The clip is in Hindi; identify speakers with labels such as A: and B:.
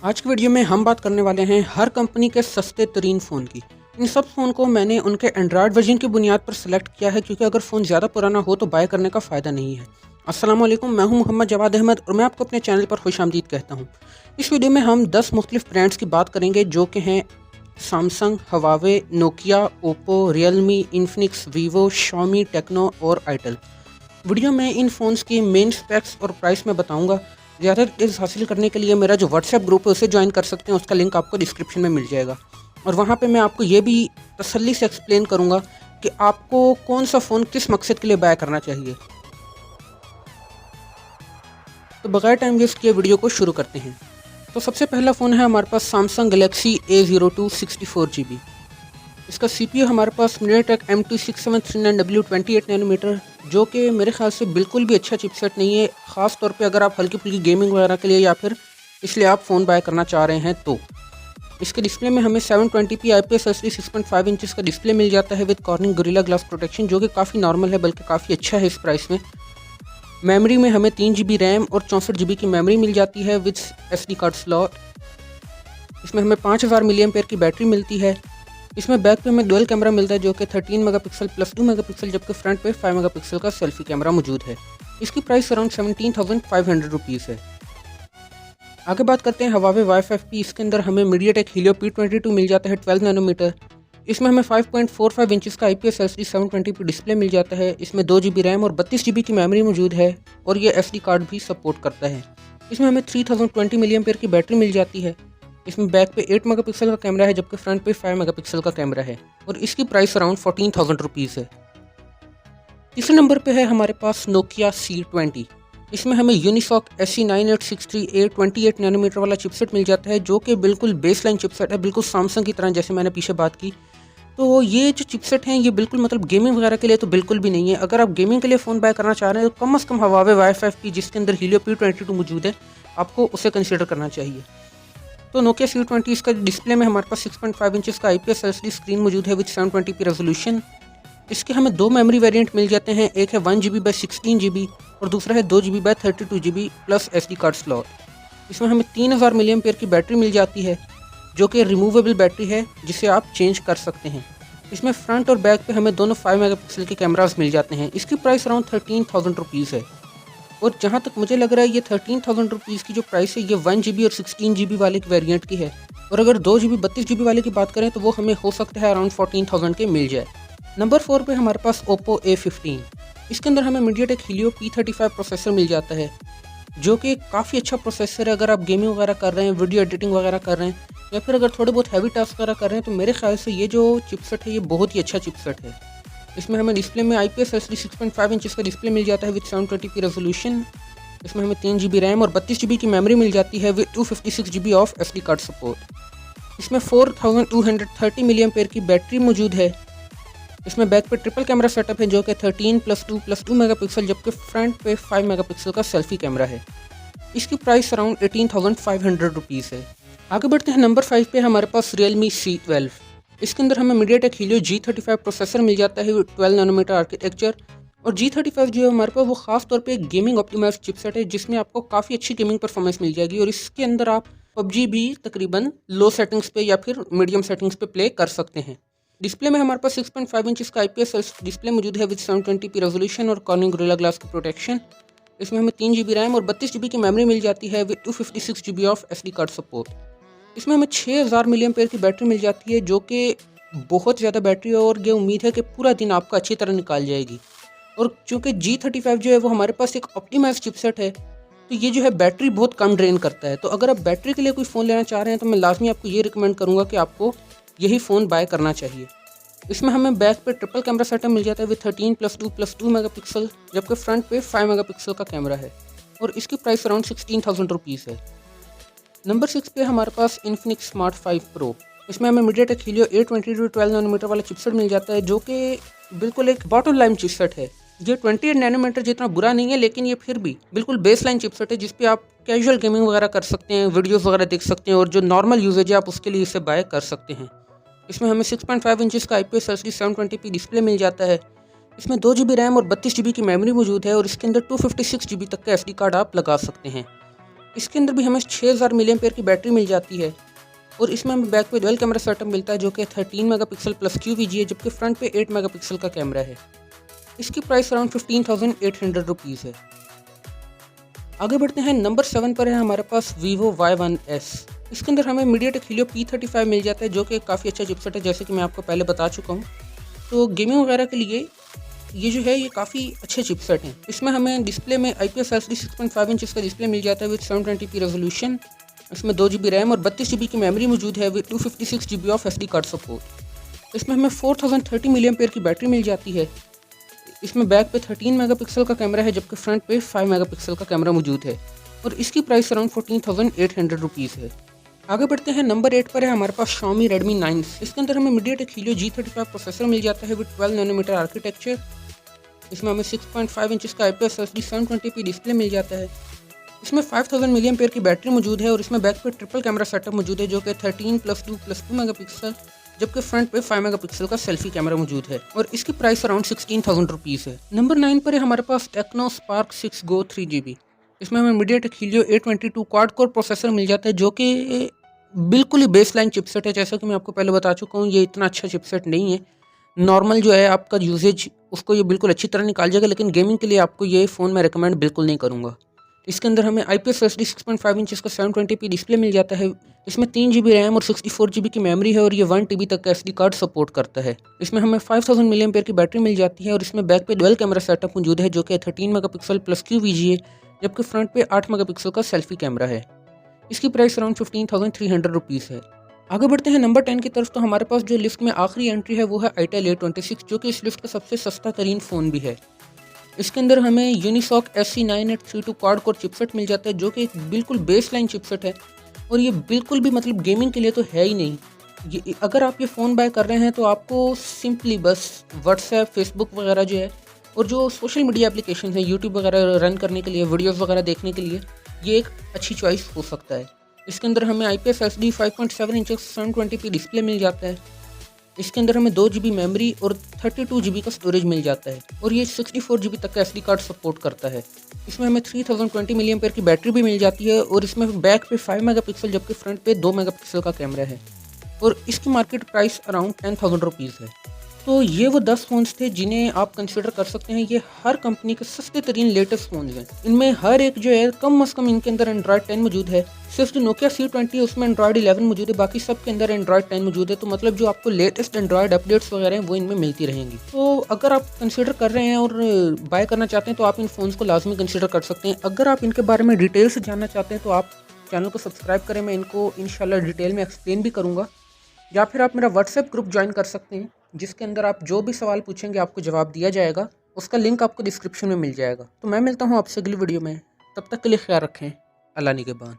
A: आज की वीडियो में हम बात करने वाले हैं हर कंपनी के सस्ते तरीन फ़ोन की। इन सब फ़ोन को मैंने उनके एंड्रॉयड वर्जन की बुनियाद पर सिलेक्ट किया है, क्योंकि अगर फ़ोन ज़्यादा पुराना हो तो बाय करने का फ़ायदा नहीं है। अस्सलाम वालेकुम, मैं हूं मोहम्मद जवाद अहमद और मैं आपको अपने चैनल पर खुशामदीद कहता हूं। इस वीडियो में हम 10 मुख्तलिफ ब्रांड्स की बात करेंगे, जो कि हैं Samsung, Huawei, Nokia, Oppo, Realme, Infinix, Vivo, Xiaomi, Tecno और आइटल। वीडियो में इन फ़ोन्स की मेन स्पेक्स और प्राइस में बताऊंगा। ज़्यादा डिटेल्स हासिल करने के लिए मेरा जो व्हाट्सएप ग्रुप है उसे ज्वाइन कर सकते हैं, उसका लिंक आपको डिस्क्रिप्शन में मिल जाएगा। और वहाँ पे मैं आपको ये भी तसल्ली से एक्सप्लेन करूँगा कि आपको कौन सा फ़ोन किस मकसद के लिए बाय करना चाहिए। तो बगैर टाइम वेस्ट किए वीडियो को शुरू करते हैं। तो सबसे पहला फ़ोन है हमारे पास सैमसंग गैलेक्सी A02 64GB। इसका CPU हमारे पास MediaTek M26739W 28 नैनोमीटर, जो कि मेरे ख्याल से बिल्कुल भी अच्छा चिपसेट नहीं है, ख़ास तौर पे अगर आप हल्की फुल्की गेमिंग वगैरह के लिए या फिर इसलिए आप फ़ोन बाय करना चाह रहे हैं तो। इसके डिस्प्ले में हमें 720p IPS LCD 6.5 इंचज़ का डिस्प्ले मिल जाता है with cornering gorilla glass protection, जो कि काफ़ी नॉर्मल है, बल्कि काफ़ी अच्छा है इस प्राइस में। मेमोरी में हमें 3GB रैम और 64GB की मेमोरी मिल जाती है विद SD कार्ड स्लॉट। इसमें हमें 5000 mAh की बैटरी मिलती है। इसमें बैक पे हमें डुअल कैमरा मिलता है, जो कि 13 मेगापिक्सल प्लस 2 मेगापिक्सल, जबकि फ्रंट पे 5 मेगापिक्सल का सेल्फी कैमरा मौजूद है। इसकी प्राइस अराउंड 17,500 रुपीज़ है। आगे बात करते हैं हवावे Y5P। इसके अंदर हमें MediaTek Helio P22 मिल जाता है 12 नैनोमीटर। इसमें हमें 5.45 इंचज़ का IPS LCD 720p डिस्प्ले मिल जाता है। इसमें 2GB रैम और 32GB की मेमोरी मौजूद है और ये SD कार्ड भी सपोर्ट करता है। इसमें हमें 3020 mAh की बैटरी मिल जाती है। इसमें बैक पे 8 मेगापिक्सल का कैमरा है, जबकि फ्रंट पे 5 मेगापिक्सल का कैमरा है और इसकी प्राइस अराउंड 14,000 रुपीज़ है। तीसरे नंबर पे है हमारे पास नोकिया C20। इसमें हमें यूनिसॉक SE9863A 28 नैनोमीटर वाला चिपसेट मिल जाता है, जो कि बिल्कुल बेसलाइन चिपसेट है, बिल्कुल सैमसंग की तरह, जैसे मैंने पीछे बात की। तो ये जो चिपसेट हैं ये बिल्कुल मतलब गेमिंग वगैरह के लिए तो बिल्कुल भी नहीं है। अगर आप गेमिंग के लिए फ़ोन बाय करना चाह रहे हैं तो कम से कम हवावे Y5P, जिसके अंदर Helio P22 मौजूद है, आपको उसे कंसिडर करना चाहिए। तो नोकिया C20 इसका डिस्प्ले में हमारे पास 6.5 इंचज़ का IPS LCD स्क्रीन मौजूद है विद 720p रेजोल्यूशन। इसके हमें दो मेमोरी वेरिएंट मिल जाते हैं, एक है 1GB/16GB और दूसरा है 2GB/32GB plus SD card slot. इसमें हमें 3000 mAh की बैटरी मिल जाती है, जो कि रिमूवेबल बैटरी है, जिसे आप चेंज कर सकते हैं। इसमें फ्रंट और बैक पे हमें दोनों 5 मेगापिक्सल के कैमरास मिल जाते हैं। इसकी प्राइस अराउंड 13,000 रुपीज़ है। और जहाँ तक मुझे लग रहा है ये 13,000 रुपीज़ की जो प्राइस है ये 1GB और 16GB वाले वेरिएंट की है, और अगर 2GB 32GB वाले की बात करें तो वो हमें हो सकता है अराउंड 14,000 के मिल जाए। नंबर 4 पे हमारे पास ओप्पो A15। इसके अंदर हमें MediaTek Helio P35 प्रोसेसर मिल जाता है, जो कि काफ़ी अच्छा प्रोसेसर है। अगर आप गेमिंग वगैरह कर रहे हैं, वीडियो एडिटिंग वगैरह कर रहे हैं, या फिर अगर थोड़े बहुत हैवी टास्क वगैरह कर रहे हैं, तो मेरे ख्याल से ये जो चिपसेट है ये बहुत ही अच्छा चिपसेट है। इसमें हमें डिस्प्ले में IPS LCD 6.5 इंचज़ का डिस्प्ले मिल जाता है विद 720p रेजोल्यूशन। इसमें हमें 3GB रैम और 32GB की मेमोरी मिल जाती है with 256GB of SD card support. इसमें 4230 mAh की बैटरी मौजूद है। इसमें बैक पे ट्रिपल कैमरा सेटअप है, जो कि 13+2+2 मेगापिक्सल, जबकि फ्रंट पे 5 मेगापिक्सल का सेल्फी कैमरा है। इसकी प्राइस अराउंड 18,500 रुपीज़ है। आगे बढ़ते हैं नंबर 5 पे हमारे पास Realme C12। इसके अंदर हमें MediaTek Helio G35 प्रोसेसर मिल जाता है 12 नैनोमीटर आर्किटेक्चर। और G35 जो है हमारे पास वो खास तौर पे एक गेमिंग ऑप्टिमाइज्ड चिपसेट है, जिसमें आपको काफ़ी अच्छी गेमिंग परफॉर्मेंस मिल जाएगी। और इसके अंदर आप PUBG भी तकरीबन लो सेटिंग्स पे या फिर मीडियम सेटिंग्स पे प्ले कर सकते हैं। डिस्प्ले में हमारे पास 6.5 इंचज़ का IPS डिस्प्ले मौजूद है विद 720p रेजोल्यूशन और कॉर्निंग गोरिल्ला ग्लास की प्रोटेक्शन। इसमें हमें 3GB रैम और 32GB की मेमोरी मिल जाती है with 256GB of SD card support. इसमें हमें 6000 mAh की बैटरी मिल जाती है, जो कि बहुत ज़्यादा बैटरी है और ये उम्मीद है कि पूरा दिन आपका अच्छी तरह निकाल जाएगी। और चूँकि G35 जो है वो हमारे पास एक ऑप्टिमाइज्ड चिपसेट है, तो ये जो है बैटरी बहुत कम ड्रेन करता है। तो अगर आप बैटरी के लिए कोई फ़ोन लेना चाह रहे हैं तो मैं लाजमी आपको ये रिकमेंड करूँगा कि आपको यही फ़ोन बाय करना चाहिए। इसमें हमें बैक पे ट्रिपल कैमरा सेटअप मिल जाता है विद 13+2+2 मेगापिक्सल, जबकि फ्रंट पे 5 मेगापिक्सल का कैमरा है और इसकी प्राइस अराउंड 16,000 रुपीज़ है। नंबर 6 पे हमारे पास Infinix Smart 5 Pro। इसमें हमें MediaTek Helio A22 12 नैनोमीटर वाला चिपसेट मिल जाता है, जो कि बिल्कुल एक बॉटम लाइन चिपसेट है। ये 28 नैनोमीटर जितना बुरा नहीं है, लेकिन ये फिर भी बिल्कुल बेसलाइन चिपसेट है, जिस पे आप कैजुअल गेमिंग वगैरह कर सकते हैं, वीडियोस वगैरह देख सकते हैं, और जो नॉर्मल यूजेज है आप उसके लिए इसे बाय कर सकते हैं। इसमें हमें 6.5 इंचज़ का IPS LCD 720p डिस्प्ले मिल जाता है। इसमें 2GB रैम और 32GB की मेमोरी मौजूद है और इसके अंदर 256GB तक का SD कार्ड आप लगा सकते हैं। इसके अंदर भी हमें 6000 मिलियन पेयर की बैटरी मिल जाती है और इसमें हमें बैक पे डुअल कैमरा सेटअप मिलता है जो कि 13 मेगापिक्सल प्लस QVGA है, जबकि फ्रंट पे 8 मेगापिक्सल का कैमरा है। इसकी प्राइस अराउंड 15,800 रुपीज़ है। आगे बढ़ते हैं, नंबर 7 पर है हमारे पास Vivo Y1s। इसके अंदर हमें MediaTek Helio P35 मिल जाता है जो कि काफ़ी अच्छा चिपसेट है, जैसे कि मैं आपको पहले बता चुका हूँ। तो गेमिंग वगैरह के लिए ये जो है ये काफ़ी अच्छे चिपसेट हैं। इसमें हमें डिस्प्ले में IPS LCD 6.5 इंच का डिस्प्ले मिल जाता है विद 720p रेजोल्यूशन। इसमें 2 GB रैम और 32 GB की मेमोरी मौजूद है with 256 GB of SD card support. इसमें हमें 4030 मिलियन पेयर की बैटरी मिल जाती है। इसमें बैक पे 13 मेगापिक्सल का कैमरा है, जबकि फ्रंट पे 5 मेगापिक्सल का कैमरा मौजूद है और इसकी प्राइस अराउंड 14,800 रुपीज़ है। आगे बढ़ते हैं, नंबर 8 पर है हमारे पास Xiaomi Redmi 9। इसके अंदर हमें MediaTek Helio G35 प्रोसेसर मिल जाता है विद 12 नैनोमीटर आर्किटेक्चर। इसमें हमें 6.5 इंच का IPS LCD 720p डिस्प्ले मिल जाता है। इसमें 5000 मिलियन पेयर की बैटरी मौजूद है और इसमें बैक पे ट्रिपल कैमरा सेटअप मौजूद है जो कि 13+2+2 मेगापिक्सल, जबकि फ्रंट पे 5 मेगापिक्सल का सेल्फी कैमरा मौजूद है और इसकी प्राइस अराउंड 16,000 रुपीज़ है। नंबर 9 पर है हमारे पास Tecno Spark 6 Go 3GB। इसमें हमें MediaTek Helio A22 quad core processor मिल जाता है जो कि बिल्कुल ही बेसलाइन चिपसेट है। जैसा कि मैं आपको पहले बता चुका हूँ, ये इतना अच्छा चिपसेट नहीं है। नॉर्मल जो है आपका यूजेज उसको ये बिल्कुल अच्छी तरह निकाल जाएगा, लेकिन गेमिंग के लिए आपको ये फ़ोन मैं रिकमेंड बिल्कुल नहीं करूँगा। इसके अंदर हमें IPS LCD 6.5 इंच का 720p डिस्प्ले मिल जाता है। इसमें 3 GB रैम और 64 GB की मेमोरी है और ये 1 TB तक का SD कार्ड सपोर्ट करता है। इसमें हमें 5000 मिलियन पेयर की बैटरी मिल जाती है और इसमें बैक पे डुअल कैमरा सेटअप मौजूद है जो कि 13 मेगापिक्सल प्लस QVGA, जबकि फ्रंट पे 8 मेगापिक्सल का सेल्फी कैमरा है। इसकी प्राइस अराउंड 15,300 रुपीज़ है। आगे बढ़ते हैं नंबर 10 की तरफ। तो हमारे पास जो लिस्ट में आखिरी एंट्री है वो है Itel A26, जो कि इस लिस्ट का सबसे सस्ता तरीन फ़ोन भी है। इसके अंदर हमें Unisoc SC9832 quad core chipset मिल जाता है जो कि एक बिल्कुल बेसलाइन चिपसेट है और ये बिल्कुल भी मतलब गेमिंग के लिए तो है ही नहीं। ये अगर आप ये फ़ोन बाय कर रहे हैं तो आपको सिंपली बस व्हाट्सएप, फेसबुक वगैरह जो है और जो सोशल मीडिया एप्लीकेशन है, यूट्यूब वगैरह रन करने के लिए, वीडियोज़ वगैरह देखने के लिए ये एक अच्छी चॉइस हो सकता है। इसके अंदर हमें IPS LCD 5.7 inch 720p display मिल जाता है। इसके अंदर हमें 2 GB मेमोरी और 32 GB का स्टोरेज मिल जाता है और ये 64 GB तक का SD कार्ड सपोर्ट करता है। इसमें हमें 3020 मिलियन पेयर की बैटरी भी मिल जाती है और इसमें बैक पे 5 मेगापिक्सल जबकि फ्रंट पे 2 मेगापिक्सल का कैमरा है और इसकी मार्केट प्राइस अराउंड 10,000 रुपीज़ है। तो ये वो 10 फ़ोन्स थे जिन्हें आप कंसिडर कर सकते हैं। ये हर कंपनी के सस्ते तरीन लेटेस्ट फ़ोन्स हैं। इनमें हर एक जो है कम से कम इनके अंदर एंड्रॉयड 10 मौजूद है। सिर्फ जो Nokia C20 है उसमें एंड्रॉयड 11 मौजूद है, बाकी सब के अंदर एंड्रॉयड 10 मौजूद है। तो मतलब जो आपको लेटेस्ट एंड्रॉयड अपडेट्स वगैरह हैं वो इनमें मिलती रहेंगी। तो अगर आप कंसिडर कर रहे हैं और बाय करना चाहते हैं तो आप इन फ़ोन्स को लाजमी कंसिडर कर सकते हैं। अगर आप इनके बारे में डिटेल से जानना चाहते हैं तो आप चैनल को सब्सक्राइब करें, मैं इनको इंशाल्लाह डिटेल में एक्सप्लेन भी करूँगा। या फिर आप मेरा व्हाट्सएप ग्रुप ज्वाइन कर सकते हैं जिसके अंदर आप जो भी सवाल पूछेंगे आपको जवाब दिया जाएगा। उसका लिंक आपको डिस्क्रिप्शन में मिल जाएगा। तो मैं मिलता हूँ आपसे अगली वीडियो में, तब तक के लिए ख्याल रखें। अल्लाह निगहबान।